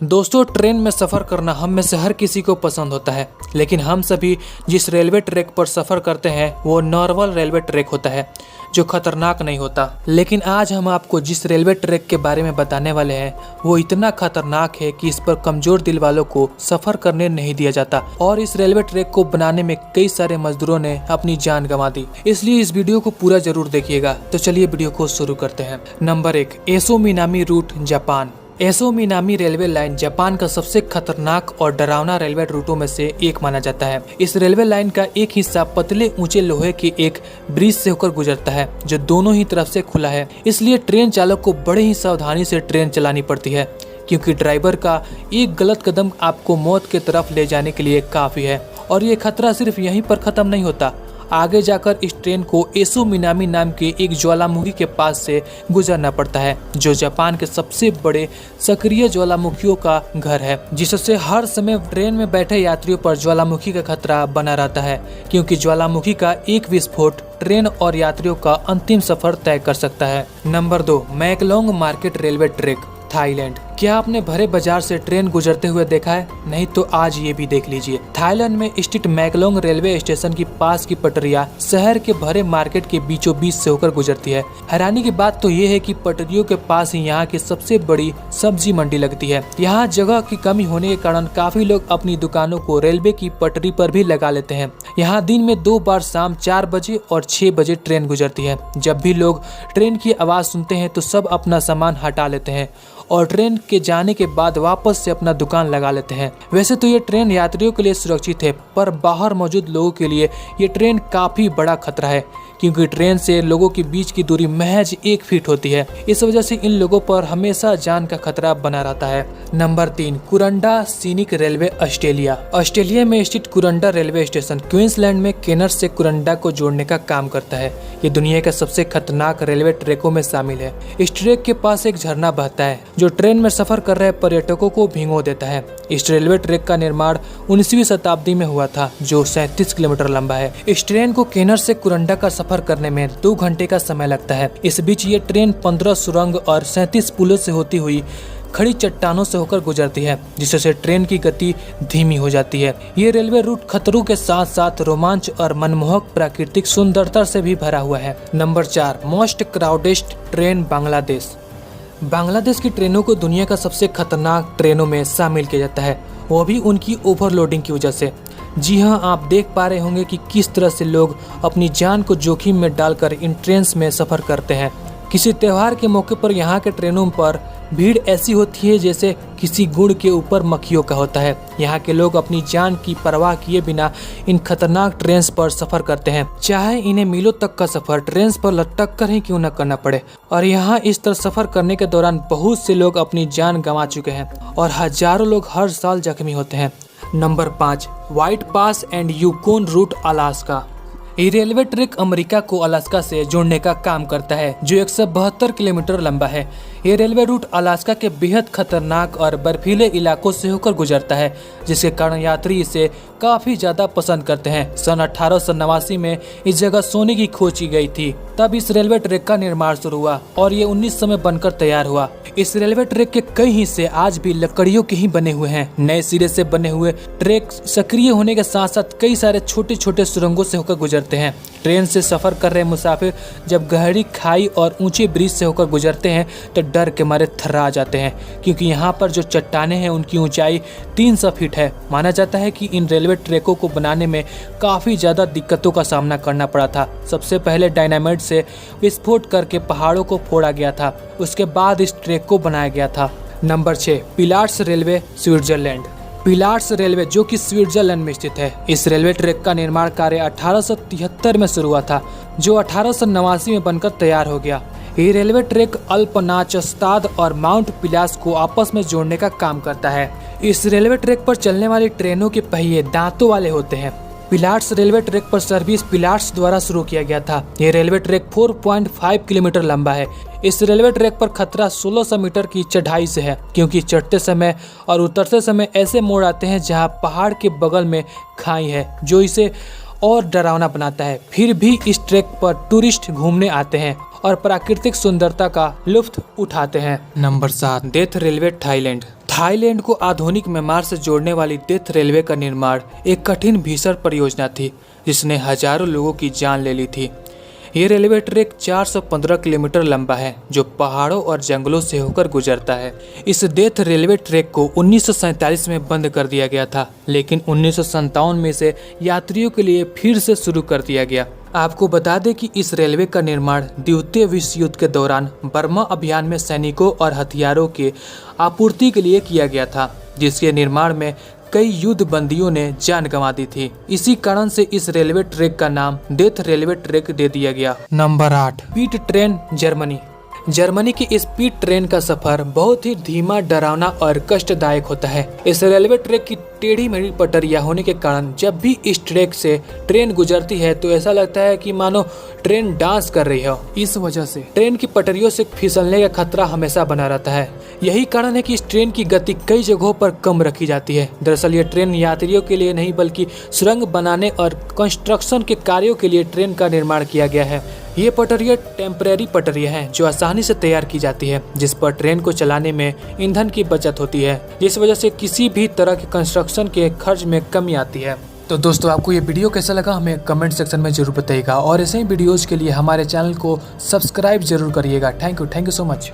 दोस्तों, ट्रेन में सफ़र करना हम में से हर किसी को पसंद होता है, लेकिन हम सभी जिस रेलवे ट्रैक पर सफ़र करते हैं वो नॉर्मल रेलवे ट्रैक होता है जो खतरनाक नहीं होता। लेकिन आज हम आपको जिस रेलवे ट्रैक के बारे में बताने वाले हैं वो इतना खतरनाक है कि इस पर कमज़ोर दिल वालों को सफ़र करने नहीं दिया जाता। और इस रेलवे ट्रैक को बनाने में कई सारे मजदूरों ने अपनी जान गंवा दी। इसलिए इस वीडियो को पूरा जरूर देखिएगा। तो चलिए वीडियो को शुरू करते हैं। Number 1, Aso Minami route, Japan. Aso Minami railway line Japan का सबसे खतरनाक और डरावना रेलवे रूटों में से एक माना जाता है। इस रेलवे लाइन का एक हिस्सा पतले ऊंचे लोहे के एक ब्रिज से होकर गुजरता है जो दोनों ही तरफ से खुला है। इसलिए ट्रेन चालक को बड़े ही सावधानी से ट्रेन चलानी पड़ती है, क्योंकि ड्राइवर का एक गलत कदम आपको मौत की तरफ ले जाने के लिए काफी है। और ये खतरा सिर्फ यहीं पर खत्म नहीं होता, आगे जाकर इस ट्रेन को एसो मिनामी नाम के एक ज्वालामुखी के पास से गुजरना पड़ता है, जो जापान के सबसे बड़े सक्रिय ज्वालामुखियों का घर है, जिससे हर समय ट्रेन में बैठे यात्रियों पर ज्वालामुखी का खतरा बना रहता है, क्योंकि ज्वालामुखी का एक विस्फोट ट्रेन और यात्रियों का अंतिम सफर तय कर सकता है। Number 2, Maeklong market railway track, Thailand. क्या आपने भरे बाजार से ट्रेन गुजरते हुए देखा है? नहीं तो आज ये भी देख लीजिए। थाईलैंड में स्थित मैकलोंग रेलवे स्टेशन की पास की पटरियां शहर के भरे मार्केट के बीचों बीच से होकर गुजरती है। हैरानी की बात तो ये है कि पटरियों के पास ही यहाँ की सबसे बड़ी सब्जी मंडी लगती है। यहाँ जगह की कमी होने के कारण काफी लोग अपनी दुकानों को रेलवे की पटरी पर भी लगा लेते हैं। यहाँ दिन में 2 बार शाम 4 बजे और 6 बजे ट्रेन गुजरती है। जब भी लोग ट्रेन की आवाज सुनते हैं तो सब अपना सामान हटा लेते हैं और ट्रेन के जाने के बाद वापस से अपना दुकान लगा लेते हैं। वैसे तो ये ट्रेन यात्रियों के लिए सुरक्षित है, पर बाहर मौजूद लोगों के लिए ये ट्रेन काफी बड़ा खतरा है, क्योंकि ट्रेन से लोगों के बीच की दूरी महज 1 फीट होती है। इस वजह से इन लोगों पर हमेशा जान का खतरा बना रहता है। Number 3, Kuranda scenic railway, Australia. Australia में स्थित कुरंडा रेलवे स्टेशन क्वींसलैंड में केनर से कुरंडा को जोड़ने का काम करता है। ये दुनिया के सबसे खतरनाक रेलवे ट्रैकों में शामिल है। इस ट्रैक के पास एक झरना बहता है जो ट्रेन में सफर कर रहे पर्यटकों को भिगो देता है। इस रेलवे ट्रैक का निर्माण 19वीं शताब्दी में हुआ था, जो 37 किलोमीटर लंबा है। इस ट्रेन को केनर से कुरंडा का सफर करने में 2 घंटे का समय लगता है। इस बीच ये ट्रेन 15 सुरंग और 37 पुलों से होती हुई खड़ी चट्टानों से होकर गुजरती है, जिससे ट्रेन की गति धीमी हो जाती है। ये रेलवे रूट खतरों के साथ साथ रोमांच और मनमोहक प्राकृतिक सुंदरता से भी भरा हुआ है। Number 4, most crowdest train, Bangladesh. Bangladesh की ट्रेनों को दुनिया का सबसे खतरनाक ट्रेनों में शामिल किया जाता है, वो भी उनकी ओवरलोडिंग की वजह से। जी हाँ, आप देख पा रहे होंगे कि किस तरह से लोग अपनी जान को जोखिम में डालकर इन ट्रेन में सफर करते हैं। किसी त्योहार के मौके पर यहाँ के ट्रेनों पर भीड़ ऐसी होती है जैसे किसी गुड़ के ऊपर मक्खियों का होता है। यहाँ के लोग अपनी जान की परवाह किए बिना इन खतरनाक ट्रेन पर सफर करते हैं, चाहे इन्हें मीलों तक का सफर ट्रेन पर लटक कर ही क्यों न करना पड़े। और यहाँ इस तरह सफर करने के दौरान बहुत से लोग अपनी जान गंवा चुके हैं और हजारों लोग हर साल जख्मी होते हैं। Number 5, White Pass and Yukon route, Alaska. ये रेलवे ट्रैक अमेरिका को अलास्का से जोड़ने का काम करता है, जो 172 किलोमीटर लंबा है। ये रेलवे रूट अलास्का के बेहद खतरनाक और बर्फीले इलाकों से होकर गुजरता है, जिसके कारण यात्री इसे काफी ज्यादा पसंद करते हैं। सन 1889 में इस जगह सोने की खोज की गई थी, तब इस रेलवे ट्रैक का निर्माण शुरू हुआ और ये 1900 में बनकर तैयार हुआ। इस रेलवे ट्रैक के कई हिस्से आज भी लकड़ियों के ही बने हुए हैं। नए सिरे से बने हुए ट्रैक सक्रिय होने के साथ साथ कई सारे छोटे छोटे सुरंगों से होकर गुजरते हैं। ट्रेन से सफर कर रहे मुसाफिर जब गहरी खाई और ऊंचे ब्रिज से होकर गुजरते हैं तो डर के मारे थर्रा जाते हैं, क्योंकि यहाँ पर जो चट्टानें हैं उनकी ऊंचाई 300 फीट है। माना जाता है कि इन रेलवे ट्रैकों को बनाने में काफ़ी ज़्यादा दिक्कतों का सामना करना पड़ा था। सबसे पहले डायनामाइट से विस्फोट करके पहाड़ों को फोड़ा गया था, उसके बाद इस ट्रैक को बनाया गया था। Number 6, pillars railway, Switzerland. Pillars railway जो कि स्विट्जरलैंड में स्थित है। इस रेलवे ट्रैक का निर्माण कार्य 1873 में शुरू हुआ था, जो 1889 में बनकर तैयार हो गया। ये रेलवे ट्रैक अल्पनाचस्ताद और माउंट पिलास को आपस में जोड़ने का काम करता है। इस रेलवे ट्रैक पर चलने वाली ट्रेनों के पहिए दांतों वाले होते हैं। पिलार्स रेलवे ट्रैक पर सर्विस पिलार्स द्वारा शुरू किया गया था। ये रेलवे ट्रैक 4.5 किलोमीटर लंबा है। इस रेलवे ट्रैक पर खतरा 1600 मीटर की चढ़ाई से है, क्योंकि चढ़ते समय और उतरते समय ऐसे मोड़ आते हैं जहां पहाड़ के बगल में खाई है, जो इसे और डरावना बनाता है। फिर भी इस ट्रैक पर टूरिस्ट घूमने आते हैं और प्राकृतिक सुंदरता का लुत्फ उठाते हैं। Number 7, death railway, Thailand. Thailand को आधुनिक म्यांमार से जोड़ने वाली डेथ रेलवे का निर्माण एक कठिन भीषण परियोजना थी जिसने हजारों लोगों की जान ले ली थी। ये रेलवे ट्रैक 415 किलोमीटर लंबा है जो पहाड़ों और जंगलों से होकर गुजरता है। इस डेथ रेलवे ट्रैक को 1947 में बंद कर दिया गया था, लेकिन 1957 में से यात्रियों के लिए फिर से शुरू कर दिया गया। आपको बता दें कि इस रेलवे का निर्माण द्वितीय विश्व युद्ध के दौरान बर्मा अभियान में सैनिकों और हथियारों के आपूर्ति के लिए किया गया था, जिसके निर्माण में कई युद्ध बंदियों ने जान गंवा दी थी। इसी कारण से इस रेलवे ट्रैक का नाम डेथ रेलवे ट्रैक दे दिया गया। Number 8, speed train Germany. Germany की स्पीड ट्रेन का सफर बहुत ही धीमा, डरावना और कष्टदायक होता है। इस रेलवे ट्रैक की टेढ़ी मेढ़ी पटरियां होने के कारण जब भी इस ट्रैक से ट्रेन गुजरती है तो ऐसा लगता है कि मानो ट्रेन डांस कर रही हो। इस वजह से ट्रेन की पटरियों से फिसलने का खतरा हमेशा बना रहता है। यही कारण है कि इस ट्रेन की गति कई जगहों पर कम रखी जाती है। दरअसल ये ट्रेन यात्रियों के लिए नहीं बल्कि सुरंग बनाने और कंस्ट्रक्शन के कार्यों के लिए ट्रेन का निर्माण किया गया है। ये पटरियाँ टेम्परेरी पटरियाँ हैं जो आसानी से तैयार की जाती है, जिस पर ट्रेन को चलाने में ईंधन की बचत होती है, जिस वजह से किसी भी तरह के कंस्ट्रक्शन के खर्च में कमी आती है। तो दोस्तों, आपको ये वीडियो कैसा लगा हमें कमेंट सेक्शन में जरूर बताइएगा और ऐसे ही वीडियोज के लिए हमारे चैनल को सब्सक्राइब जरूर करिएगा। Thank you so much.